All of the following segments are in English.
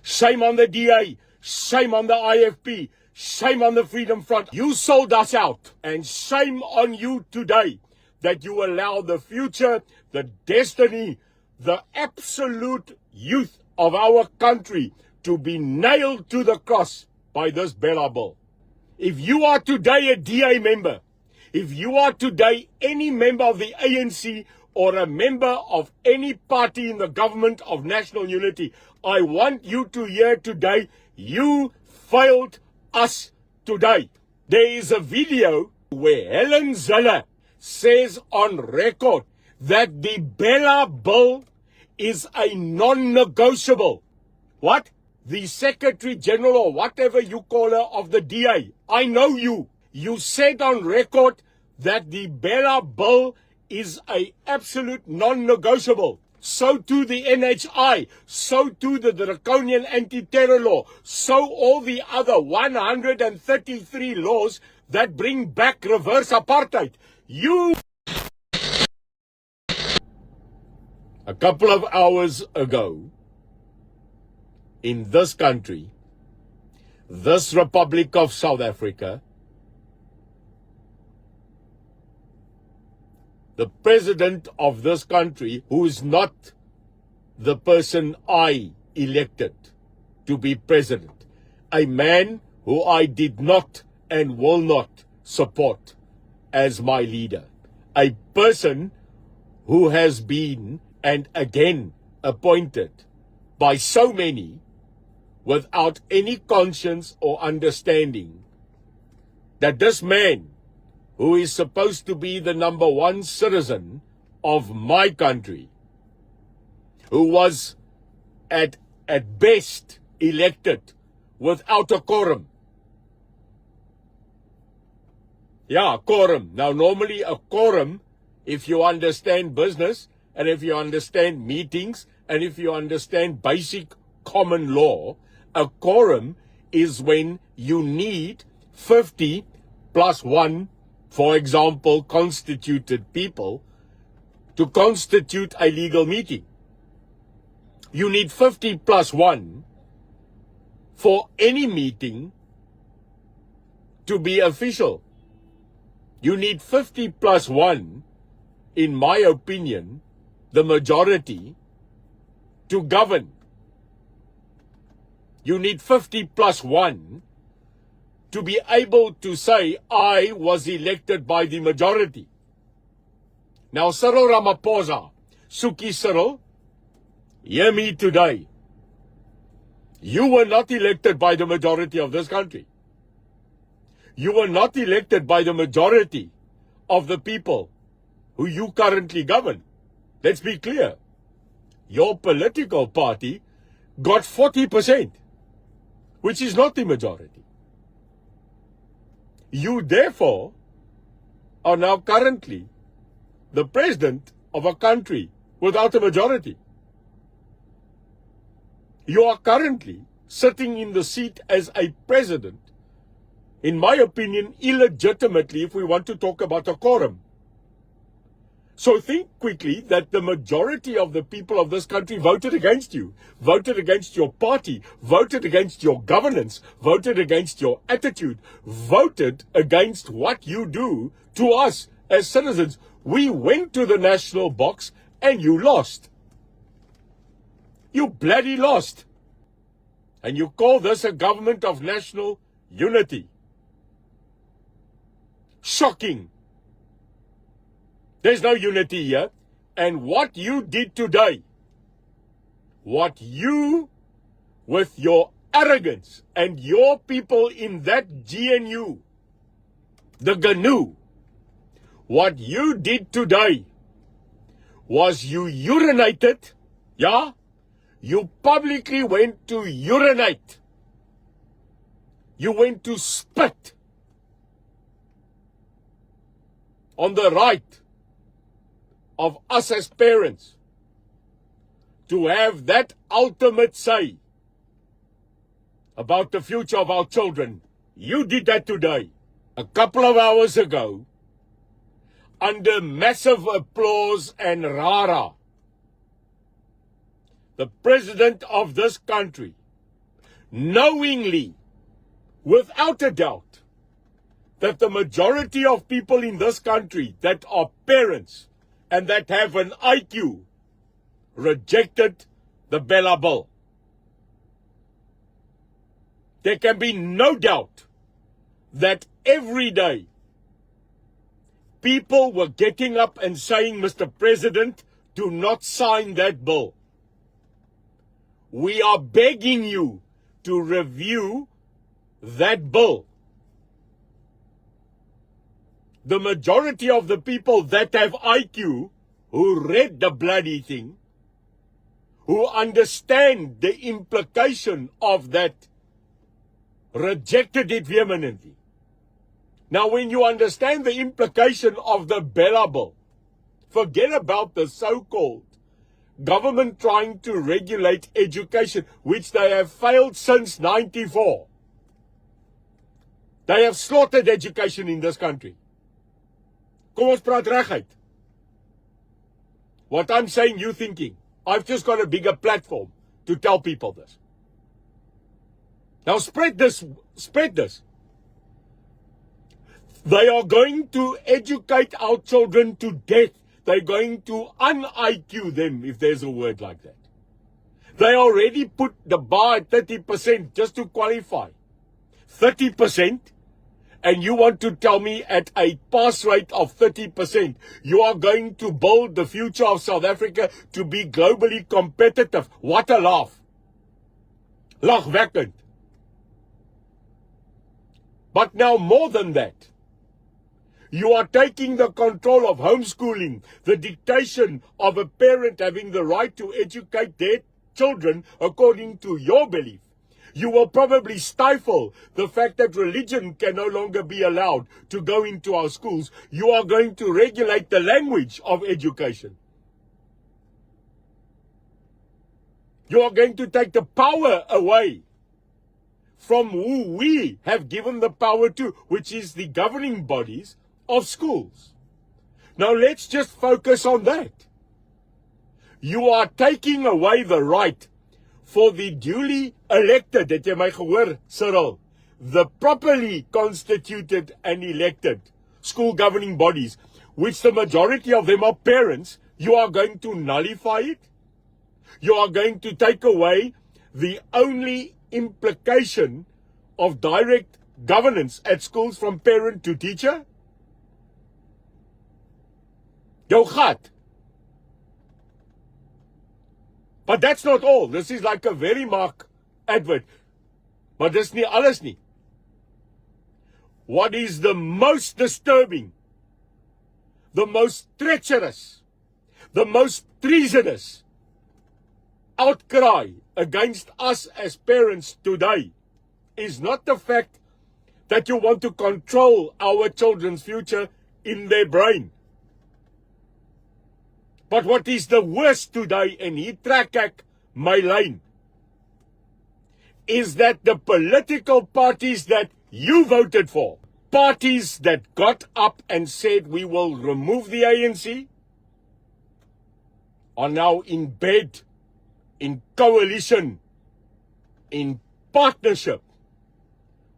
Shame on the DA. Shame on the IFP. Shame on the Freedom Front. You sold us out. And shame on you today that you allow the future, the destiny, the absolute youth of our country to be nailed to the cross by this BELA Bill. If you are today a DA member, if you are today any member of the ANC or a member of any party in the government of national unity, I want you to hear today, you failed us today. There is a video where Helen Zille says on record that the BELA Bill is a non-negotiable. What? The Secretary General or whatever you call her of the DA. I know you. You said on record that the BELA Bill is a absolute non-negotiable. So too the NHI, so too the draconian anti-terror law, so all the other 133 laws that bring back reverse apartheid. A couple of hours ago, in this country, this Republic of South Africa, the president of this country, who is not the person I elected to be president, a man who I did not and will not support as my leader, a person who has been and again appointed by so many without any conscience or understanding that this man, who is supposed to be the number one citizen of my country, who was at best elected without a quorum. Yeah, quorum. Now, normally a quorum, if you understand business and if you understand meetings and if you understand basic common law, a quorum is when you need 50 plus 1, for example, constituted people to constitute a legal meeting. You need 50 plus 1 for any meeting to be official. You need 50 plus 1, in my opinion, the majority, to govern. You need 50 plus 1 to be able to say, I was elected by the majority. Now, Cyril Ramaphosa, Suki Cyril, hear me today. You were not elected by the majority of this country. You were not elected by the majority of the people who you currently govern. Let's be clear. Your political party got 40%, which is not the majority. You, therefore, are now currently the president of a country without a majority. You are currently sitting in the seat as a president, in my opinion, illegitimately, if we want to talk about a quorum. So think quickly that the majority of the people of this country voted against you, voted against your party, voted against your governance, voted against your attitude, voted against what you do to us as citizens. We went to the national box and you lost. You bloody lost. And you call this a government of national unity. Shocking. There's no unity here. And what you did today, what you, with your arrogance and your people in that GNU, the GNU, what you did today was you urinated, yeah? You publicly went to urinate. You went to spit on the right of us as parents to have that ultimate say about the future of our children. You did that today. A couple of hours ago, under massive applause and rara, the president of this country knowingly, without a doubt, that the majority of people in this country that are parents and that have an IQ rejected the BELA Bill. There can be no doubt that every day people were getting up and saying, Mr. President, do not sign that bill. We are begging you to review that bill. The majority of the people that have IQ, who read the bloody thing, who understand the implication of that, rejected it vehemently. Now, when you understand the implication of the BELA Bill, forget about the so-called government trying to regulate education, which they have failed since 94. They have slaughtered education in this country. Kom ons praat reguit. What I'm saying, you thinking. I've just got a bigger platform to tell people this. Now spread this. Spread this. They are going to educate our children to death. They're going to un-IQ them, if there's a word like that. They already put the bar at 30% just to qualify. 30%? And you want to tell me at a pass rate of 30%, you are going to build the future of South Africa to be globally competitive. What a laugh. Lachwekkend. But now more than that, you are taking the control of homeschooling, the dictation of a parent having the right to educate their children according to your belief. You will probably stifle the fact that religion can no longer be allowed to go into our schools. You are going to regulate the language of education. You are going to take the power away from who we have given the power to, which is the governing bodies of schools. Now let's just focus on that. You are taking away the right for the duly elected, het jy my gehoor, Cyril, the properly constituted and elected school governing bodies, which the majority of them are parents. You are going to nullify it. You are going to take away the only implication of direct governance at schools from parent to teacher. Jou gat. But that's not all. This is like a very mark advert. But dis nie alles nie. What is the most disturbing, the most treacherous, the most treasonous outcry against us as parents today is not the fact that you want to control our children's future in their brain. But what is the worst today, and hier trek ek my lyn, is that the political parties that you voted for, parties that got up and said we will remove the ANC, are now in bed, in coalition, in partnership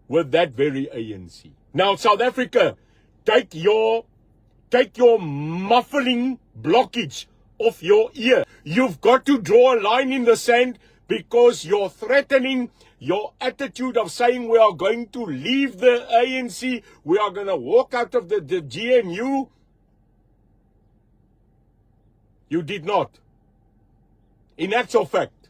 with that very ANC. Now, South Africa, take your muffling blockage off your ear. You've got to draw a line in the sand, because you're threatening your attitude of saying we are going to leave the ANC, we are going to walk out of the GNU. You did not. In actual fact,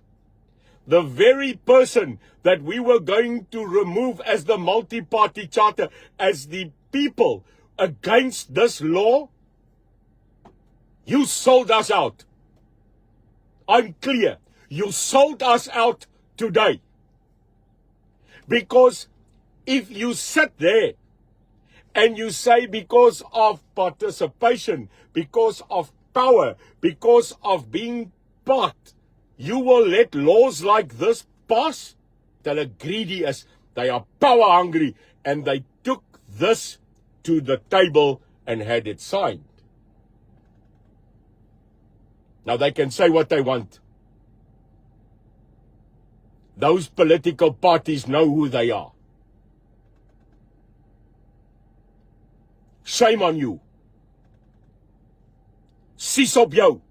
the very person that we were going to remove as the multi-party charter, as the people against this law, you sold us out. I'm clear. You sold us out today. Because if you sit there and you say because of participation, because of power, because of being part, you will let laws like this pass, they're greedy as they are power hungry, and they took this to the table and had it signed. Now they can say what they want. those political parties know who they are. Shame on you. Sis op jou.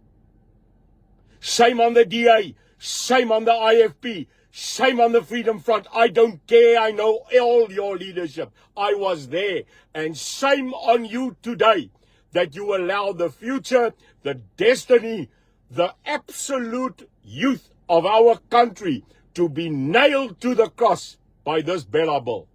Shame on the DA. Shame on the IFP. Shame on the Freedom Front. I don't care. I know all your leadership. I was there. And shame on you today that you allow the future, the destiny, the absolute youth of our country to be nailed to the cross by this BELA Bill.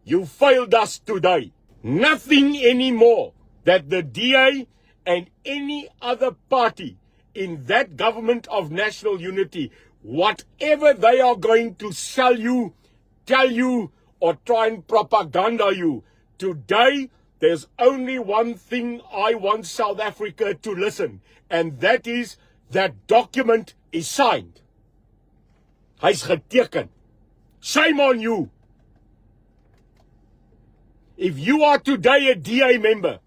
You failed us today. Nothing anymore that the DA and any other party in that government of national unity, whatever they are going to sell you, tell you, or try and propaganda you, today there's only one thing I want South Africa to listen, and that is that document is signed. Hy's geteken. Shame on you. If you are today a DA member,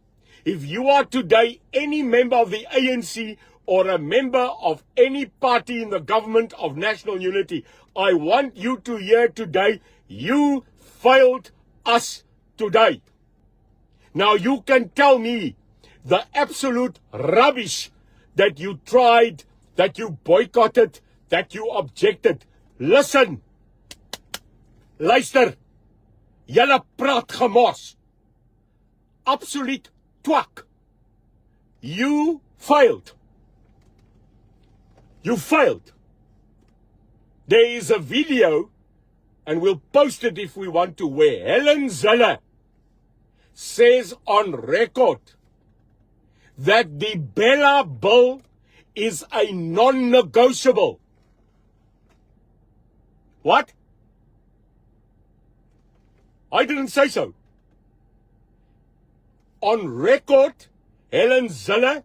if you are today any member of the ANC or a member of any party in the government of national unity, I want you to hear today, you failed us today. Now you can tell me the absolute rubbish that you tried, that you boycotted, that you objected. Listen, luister, julle praat gemors. Absolute twak. You failed. You failed. There is a video, and we'll post it if we want to, where Helen Zille says on record that the BELA Bill is a non-negotiable. What? I didn't say so. On record, Helen Zille,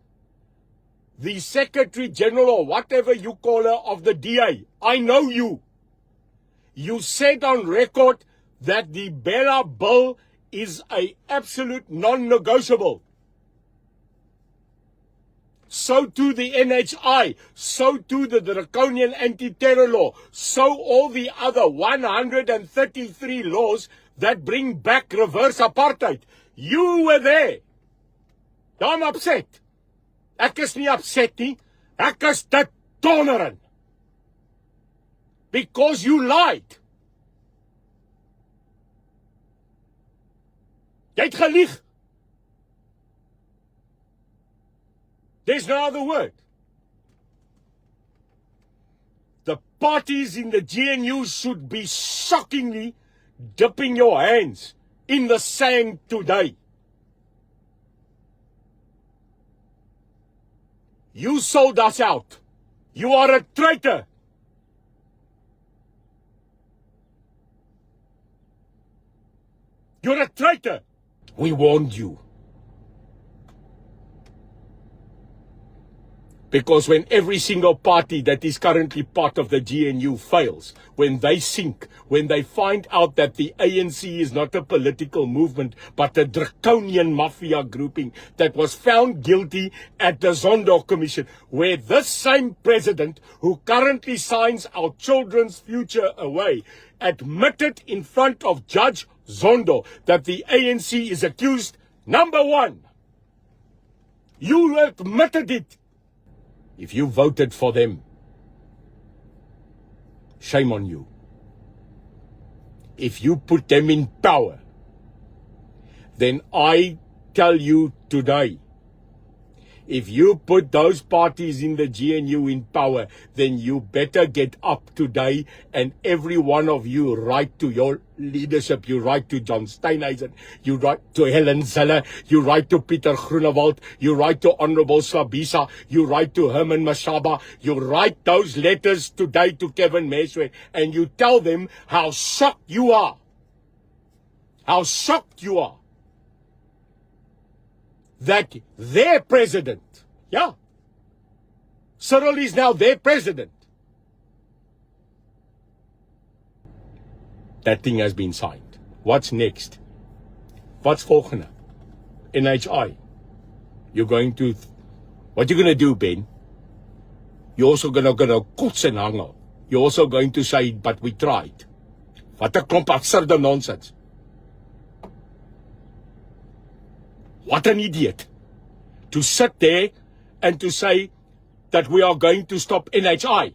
the Secretary General or whatever you call her of the DA, I know you. You said on record that the BELA Bill is a absolute non-negotiable. So too the NHI, so too the draconian anti-terror law, so all the other 133 laws that bring back reverse apartheid. You were there. I'm upset. Ek is nie upset nie. Ek is dit tolerant. Because you lied. Jy het gelieg. There's no other word. The parties in the GNU should be shockingly dipping your hands in the sand today. You sold us out. You are a traitor. You're a traitor. We warned you. Because when every single party that is currently part of the GNU fails, when they sink, when they find out that the ANC is not a political movement, but a draconian mafia grouping that was found guilty at the Zondo Commission, where this same president who currently signs our children's future away, admitted in front of Judge Zondo that the ANC is accused, number one. You admitted it. If you voted for them, shame on you. If you put them in power, then I tell you today, if you put those parties in the GNU in power, then you better get up today, and every one of you write to your leadership. You write to John Steenhuisen, you write to Helen Zille, you write to Pieter Groenewald, you write to Honorable Slabisa, you write to Herman Mashaba, you write those letters today to Kevin Meswe, and you tell them how shocked you are. How shocked you are that their president, Cyril is now their president. That thing has been signed. What's next? What's volgende? NHI. You're going to, what you going to do, Ben? You're also going to kots en hangel. you're also going to say, but we tried. What a klomp absurde nonsense. What an idiot. To sit there and to say that we are going to stop NHI,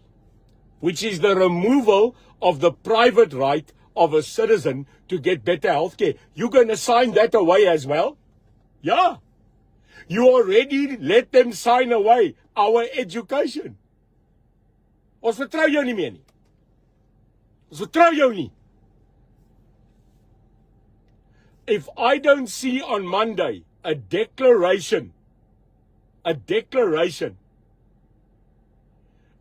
which is the removal of the private right of a citizen to get better healthcare. You're going to sign that away as well? Yeah. You already let them sign away our education. Ons vertrou jou nie meer nie. Ons vertrou jou nie. If I don't see on Monday a declaration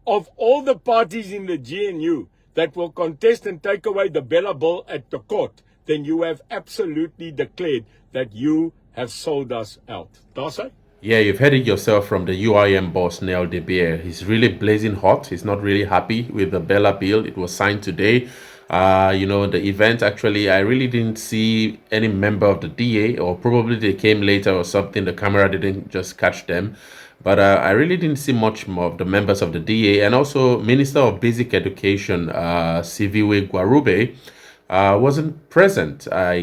of all the parties in the GNU that will contest and take away the BELA Bill at the court, then you have absolutely declared that you have sold us out. Darcy? Yeah, you've heard it yourself from the UIM boss, Neil De Beer. He's really blazing hot. He's not really happy with the BELA Bill. It was signed today. The event, actually, I really didn't see any member of the DA, or probably they came later or something. The camera didn't just catch them. But I really didn't see much more of the members of the DA. And also Minister of Basic Education, Siviwe Gwarube, wasn't present from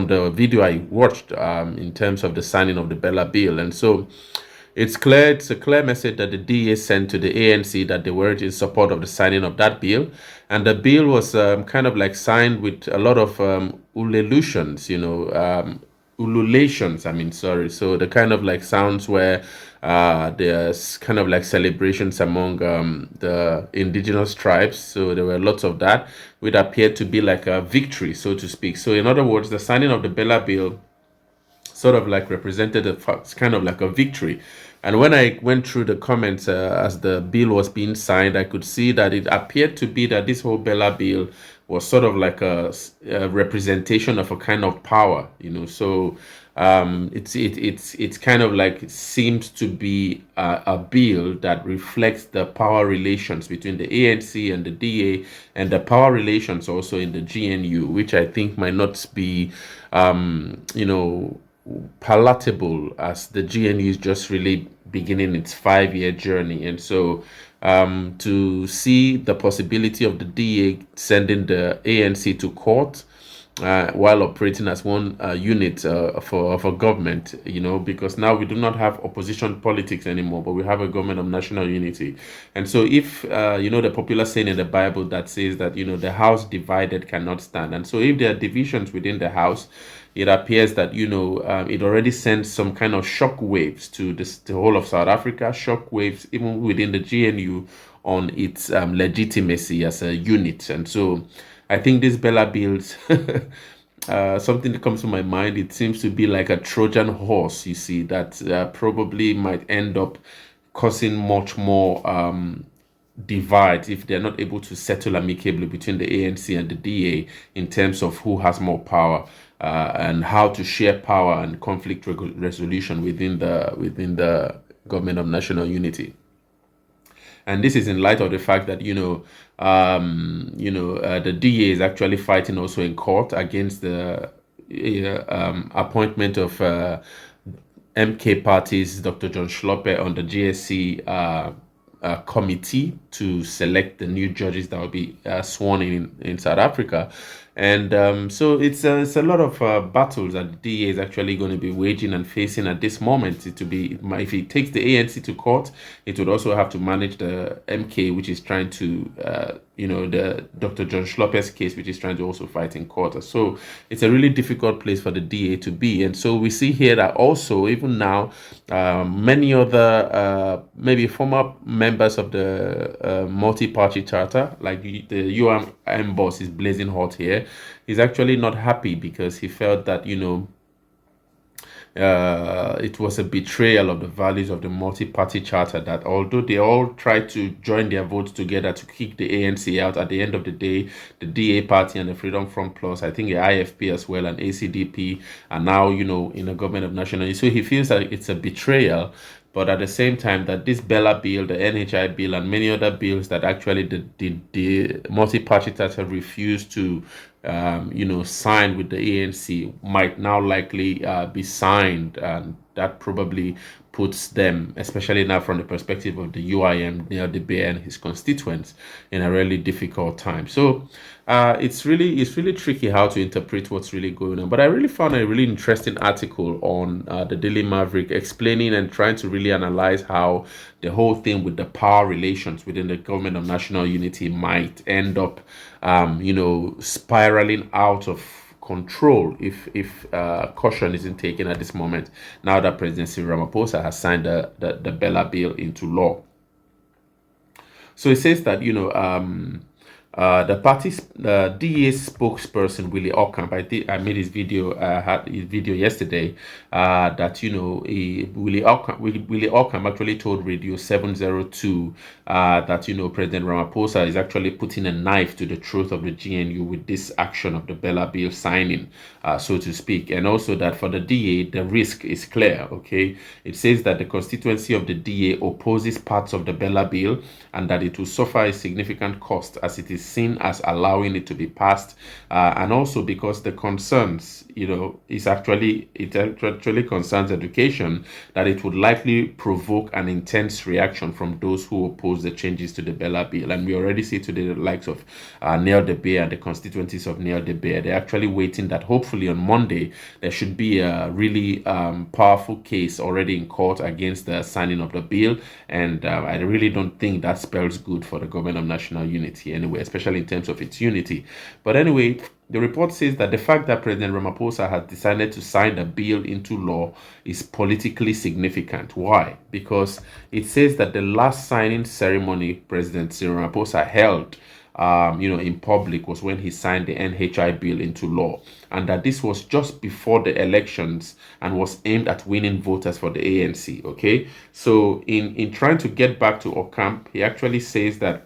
the video I watched in terms of the signing of the BELA Bill. And so it's a clear message that the DA sent to the ANC that they weren't in support of the signing of that bill. And the bill was kind of like signed with a lot of ululations, So the kind of like sounds where there's kind of like celebrations among the indigenous tribes. So there were lots of that, which appeared to be like a victory, so to speak. So in other words, the signing of the BELA Bill sort of like represented kind of like a victory. And when I went through the comments as the bill was being signed, I could see that it appeared to be that this whole BELA Bill was sort of like a representation of a kind of power, So it's kind of like seemed to be a bill that reflects the power relations between the ANC and the DA, and the power relations also in the GNU, which I think might not be, palatable, as the GNU is just really beginning its 5-year journey. And so to see the possibility of the DA sending the ANC to court while operating as one unit of a government, because now we do not have opposition politics anymore, but we have a government of national unity. And so if, the popular saying in the Bible that says that, the house divided cannot stand. And so if there are divisions within the house, it appears that, it already sends some kind of shock waves to the whole of South Africa, shock waves even within the GNU on its legitimacy as a unit. And so I think this BELA Bill, something that comes to my mind, it seems to be like a Trojan horse, you see, that probably might end up causing much more divide if they're not able to settle amicably between the ANC and the DA in terms of who has more power and how to share power and conflict resolution within the government of national unity. And this is in light of the fact that the DA is actually fighting also in court against the appointment of MK Party's Dr. John Schloppe on the GSC committee to select the new judges that will be sworn in South Africa. And so it's a lot of battles that the DA is actually going to be waging and facing at this moment. If it takes the ANC to court, it would also have to manage the MK, which is trying to, the Dr. John Schloppe's case, which is trying to also fight in court. So it's a really difficult place for the DA to be. And so we see here that also, even now, many other, maybe former members of the multi-party charter, like the UIM boss is blazing hot here. He's actually not happy because he felt that, it was a betrayal of the values of the multi-party charter, that although they all tried to join their votes together to kick the ANC out, at the end of the day, the DA party and the Freedom Front Plus, I think the IFP as well, and ACDP are now, in a government of national unity. So he feels that it's a betrayal. But at the same time, that this BELA Bill, the NHI Bill, and many other bills that actually the multi-party charter refused to signed with the ANC might now likely be signed, and that probably puts them, especially now from the perspective of the UIM, Neil Debe and his constituents, in a really difficult time. So it's really tricky how to interpret what's really going on. But I really found a really interesting article on the Daily Maverick explaining and trying to really analyze how the whole thing with the power relations within the government of national unity might end up, spiraling out of control if caution isn't taken at this moment, now that President Cyril Ramaphosa has signed the BELA Bill into law. So it says that, the DA spokesperson Willie Ocamp. I made his video. Had his video yesterday. That Willie Ocamp actually told Radio 702 that President Ramaphosa is actually putting a knife to the throat of the GNU with this action of the BELA Bill signing, so to speak, and also that for the DA the risk is clear. Okay, it says that the constituency of the DA opposes parts of the BELA Bill and that it will suffer a significant cost as it is seen as allowing it to be passed, and also because the concerns, it actually concerns education, that it would likely provoke an intense reaction from those who oppose the changes to the BELA Bill. And we already see today the likes of Neil Debe and the constituencies of Neil Debe. They're actually waiting that hopefully on Monday there should be a really powerful case already in court against the signing of the bill. And I really don't think that spells good for the government of national unity anyway, especially in terms of its unity. But anyway, the report says that the fact that President Ramaphosa has decided to sign the bill into law is politically significant. Why? Because it says that the last signing ceremony President Cyril Ramaphosa held in public was when he signed the NHI bill into law, and that this was just before the elections and was aimed at winning voters for the ANC. Okay, so in trying to get back to Ocamp, he actually says that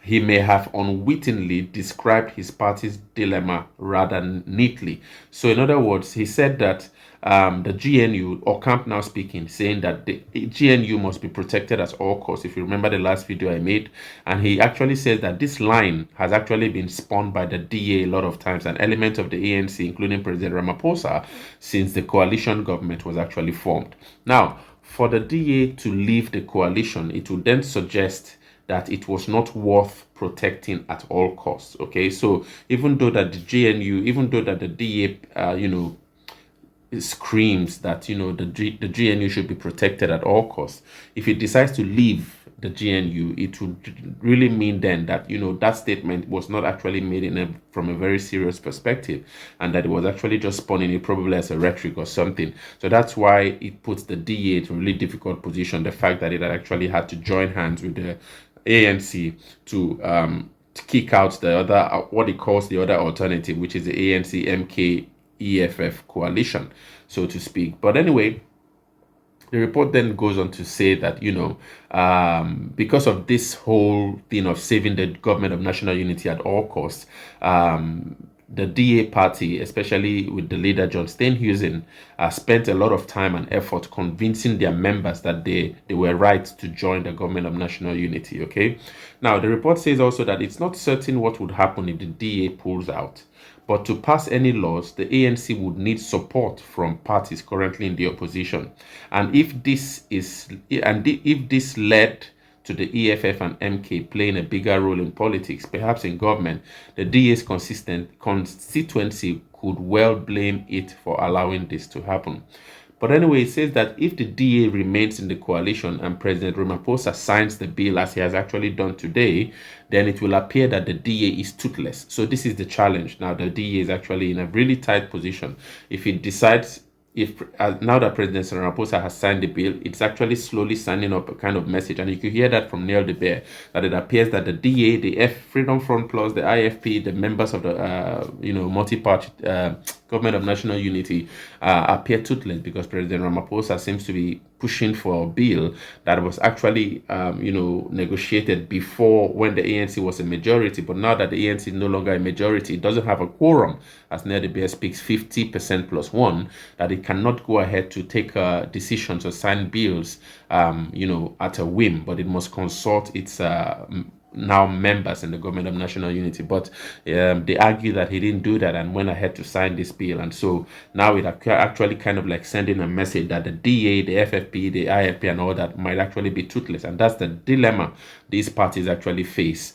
he may have unwittingly described his party's dilemma rather neatly. So, in other words, he said that the GNU, or Camp now speaking, saying that the GNU must be protected at all costs. If you remember the last video I made, and he actually says that this line has actually been spun by the DA a lot of times, an element of the ANC, including President Ramaphosa, since the coalition government was actually formed. Now, for the DA to leave the coalition, it would then suggest that it was not worth protecting at all costs. Okay, so even though that the DA, screams that the GNU should be protected at all costs, if it decides to leave the GNU, it would really mean then that that statement was not actually made from a very serious perspective, and that it was actually just spun in it probably as a rhetoric or something. So that's why it puts the DA in a really difficult position. The fact that it actually had to join hands with the ANC to kick out the other, what he calls the other alternative, which is the ANC MK EFF coalition, so to speak. But anyway, the report then goes on to say that because of this whole thing of saving the government of national unity at all costs, the DA party, especially with the leader John Steenhuisen, spent a lot of time and effort convincing their members that they were right to join the government of national unity. Okay, now the report says also that it's not certain what would happen if the DA pulls out, but to pass any laws, the ANC would need support from parties currently in the opposition, and if this led to the EFF and MK playing a bigger role in politics, perhaps in government, the DA's constituency could well blame it for allowing this to happen. But anyway, it says that if the DA remains in the coalition and President Ramaphosa signs the bill as he has actually done today, then it will appear that the DA is toothless. So this is the challenge. Now the DA is actually in a really tight position. If it decides, now that President Ramaphosa has signed the bill, it's actually slowly sending up a kind of message, and you could hear that from Neil Debe, that it appears that the DA, the Freedom Front Plus, the IFP, the members of the multi-party government of national unity appear toothless, because President Ramaphosa seems to be pushing for a bill that was actually negotiated before, when the ANC was a majority. But now that the ANC is no longer a majority, it doesn't have a quorum, as Neil Debe speaks, 50% plus one, that it cannot go ahead to take decisions or sign bills at a whim, but it must consult its now members in the government of national unity, but they argue that he didn't do that and went ahead to sign this bill. And so now it actually kind of like sending a message that the DA, the FFP, the IFP, and all that might actually be toothless. And that's the dilemma these parties actually face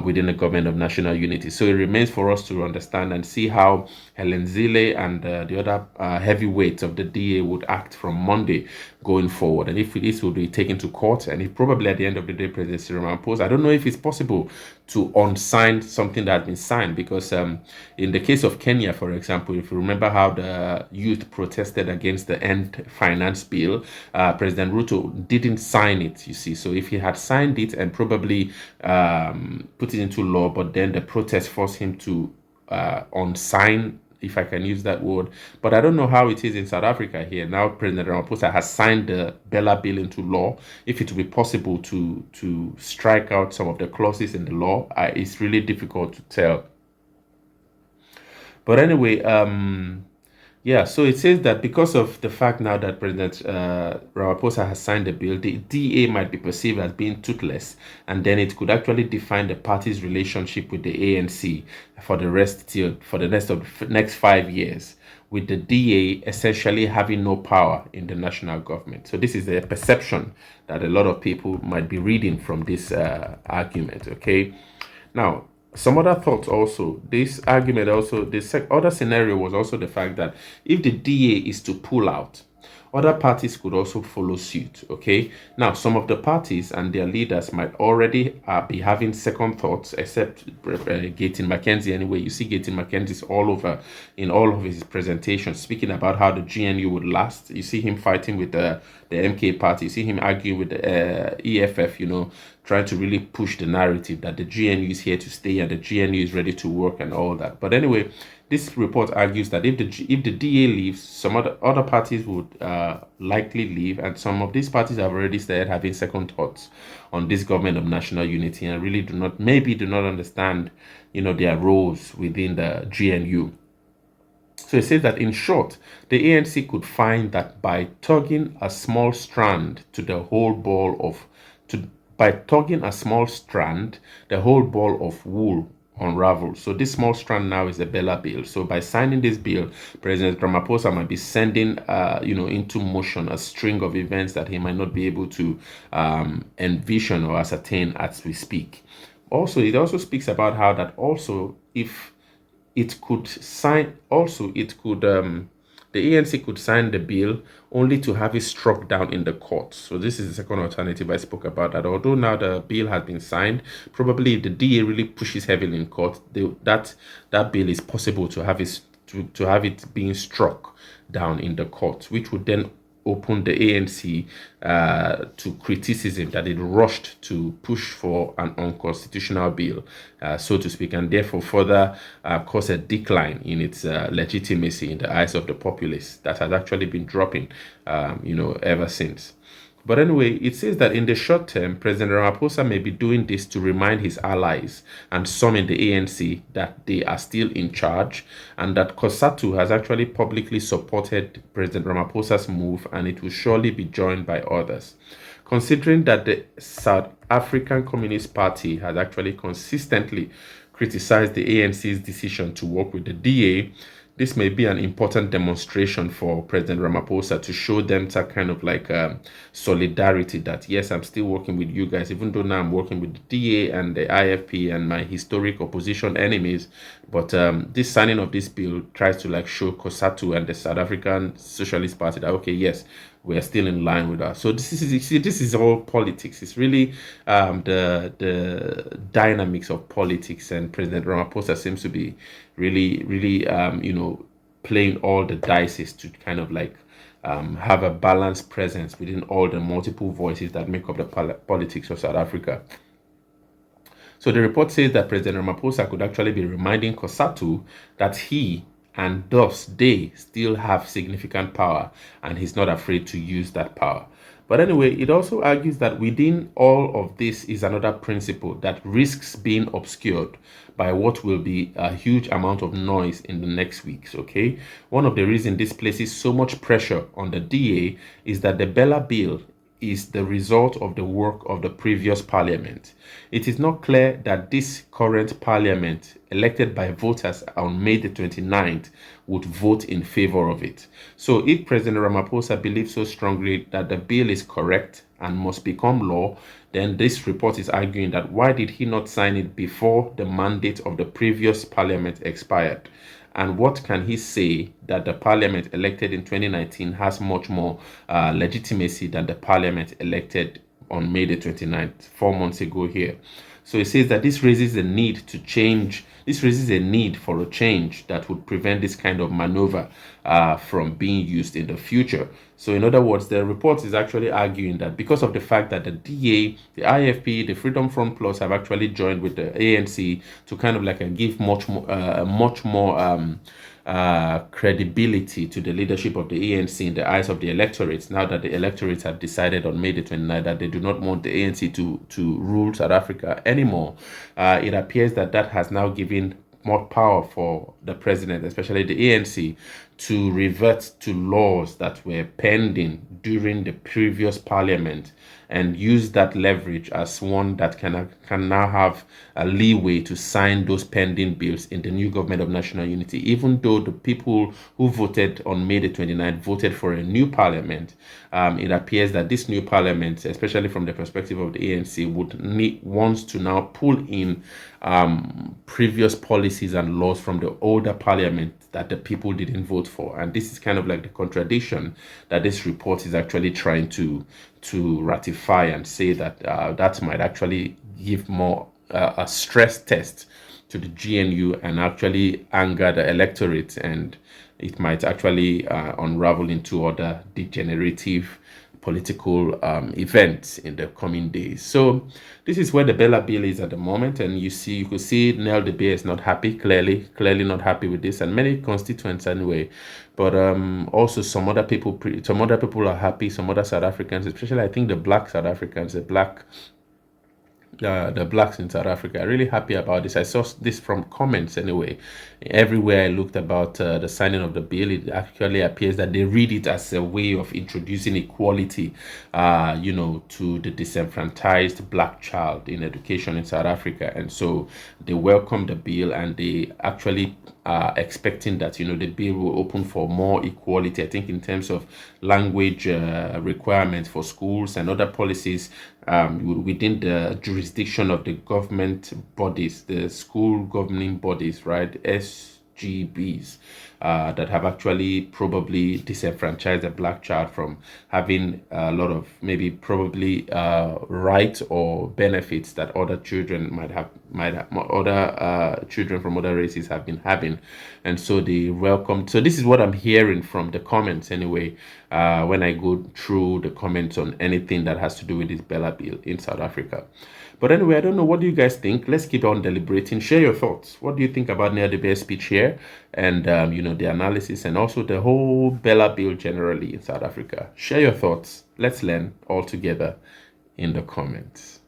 within the government of national unity. So it remains for us to understand and see how Helen Zille and the other heavyweights of the DA would act from Monday going forward, and if this will be taken to court, and if probably at the end of the day, President Cyril Ramaphosa, I don't know if it's possible to unsign something that has been signed, because in the case of Kenya, for example, if you remember how the youth protested against the End Finance Bill, President Ruto didn't sign it, you see. So if he had signed it and probably put it into law, but then the protest forced him to unsign, if I can use that word. But I don't know how it is in South Africa here. Now President Ramaphosa has signed the BELA Bill into law. If it will be possible to strike out some of the clauses in the law, it's really difficult to tell. But anyway, yeah, so it says that because of the fact now that President Ramaphosa has signed the bill, the DA might be perceived as being toothless, and then it could actually define the party's relationship with the ANC for the next 5 years, with the DA essentially having no power in the national government. So this is a perception that a lot of people might be reading from this argument, okay? Now, some other thoughts also, this argument also, this other scenario was also the fact that if the DA is to pull out, other parties could also follow suit, okay? Now, some of the parties and their leaders might already be having second thoughts, except Gaten McKenzie anyway. You see Gaten McKenzie's all over in all of his presentations, speaking about how the GNU would last. You see him fighting with the MK party. You see him arguing with the EFF, you know, trying to really push the narrative that the GNU is here to stay and the GNU is ready to work and all that. But anyway, this report argues that if the DA leaves, some other parties would likely leave, and some of these parties have already started having second thoughts on this government of national unity and really do not understand, you know, their roles within the GNU. So it says that in short, the ANC could find that by tugging a small strand to the whole ball of the whole ball of wool unravel. So this small strand now is the BELA Bill. So by signing this bill, President Ramaphosa might be sending, into motion a string of events that he might not be able to envision or ascertain as we speak. Also, it also speaks about how that also, if it could sign, also it could the ANC could sign the bill only to have it struck down in the courts. So this is the second alternative I spoke about, that although now the bill has been signed, probably if the DA really pushes heavily in court, that bill is possible to have it being struck down in the courts, which would then open the ANC to criticism that it rushed to push for an unconstitutional bill, so to speak, and therefore further cause a decline in its legitimacy in the eyes of the populace that has actually been dropping, ever since. But anyway, it says that in the short term, President Ramaphosa may be doing this to remind his allies and some in the ANC that they are still in charge, and that COSATU has actually publicly supported President Ramaphosa's move, and it will surely be joined by others. Considering that the South African Communist Party has actually consistently criticized the ANC's decision to work with the DA, this may be an important demonstration for President Ramaphosa to show them that kind of like solidarity, that yes, I'm still working with you guys, even though now I'm working with the DA and the IFP and my historic opposition enemies. But this signing of this bill tries to like show COSATU and the South African Socialist Party that, okay, yes, we are still in line with us. So this is all politics. It's really the dynamics of politics, and President Ramaphosa seems to be really playing all the dices to kind of like have a balanced presence within all the multiple voices that make up the politics of South Africa. So the report says that President Ramaphosa could actually be reminding COSATU that he and thus they still have significant power, and he's not afraid to use that power. But anyway, it also argues that within all of this is another principle that risks being obscured by what will be a huge amount of noise in the next weeks, okay? One of the reasons this places so much pressure on the DA is that the BELA Bill is the result of the work of the previous parliament. It is not clear that this current parliament, elected by voters on May the 29th, would vote in favor of it. So if President Ramaphosa believes so strongly that the bill is correct and must become law, then this report is arguing that why did he not sign it before the mandate of the previous parliament expired? And what can he say that the parliament elected in 2019 has much more legitimacy than the parliament elected on May the 29th, 4 months ago here? So it says that this raises a need to change. This raises a need for a change that would prevent this kind of maneuver from being used in the future. So in other words, the report is actually arguing that because of the fact that the DA, the IFP, the Freedom Front Plus have actually joined with the ANC to kind of like give much more credibility to the leadership of the ANC in the eyes of the electorates, now that the electorates have decided on May the 29th that they do not want the ANC to rule South Africa anymore. It appears that that has now given more power for the president, especially the ANC, to revert to laws that were pending during the previous parliament and use that leverage as one that can now have a leeway to sign those pending bills in the new government of national unity, even though the people who voted on May the 29th voted for a new parliament. It appears that this new parliament, especially from the perspective of the ANC, wants to now pull in previous policies and laws from the older parliament that the people didn't vote for. And this is kind of like the contradiction that this report is actually trying to ratify and say that that might actually give more a stress test to the GNU and actually anger the electorate, and it might actually unravel into other degenerative political events in the coming days. So this is where the BELA Bill is at the moment, and you could see Nell de Beer is not happy, clearly not happy with this, and many constituents anyway. But also some other people are happy. Some other South Africans, especially I think the black South Africans, the blacks in South Africa are really happy about this. I saw this from comments anyway. Everywhere I looked about the signing of the bill, it actually appears that they read it as a way of introducing equality, to the disenfranchised black child in education in South Africa. And so they welcome the bill, and they actually are expecting that, the bill will open for more equality, I think, in terms of language requirements for schools and other policies within the jurisdiction of the government bodies, the school governing bodies, right? SGBs, that have actually probably disenfranchised a black child from having a lot of probably rights or benefits that other children might have other children from other races have been having. And so they welcome. So this is what I'm hearing from the comments anyway, when I go through the comments on anything that has to do with this BELA Bill in South Africa. But anyway, I don't know. What do you guys think? Let's keep on deliberating. Share your thoughts. What do you think about Nell de Beer's speech here, and the analysis, and also the whole BELA Bill generally in South Africa? Share your thoughts. Let's learn all together in the comments.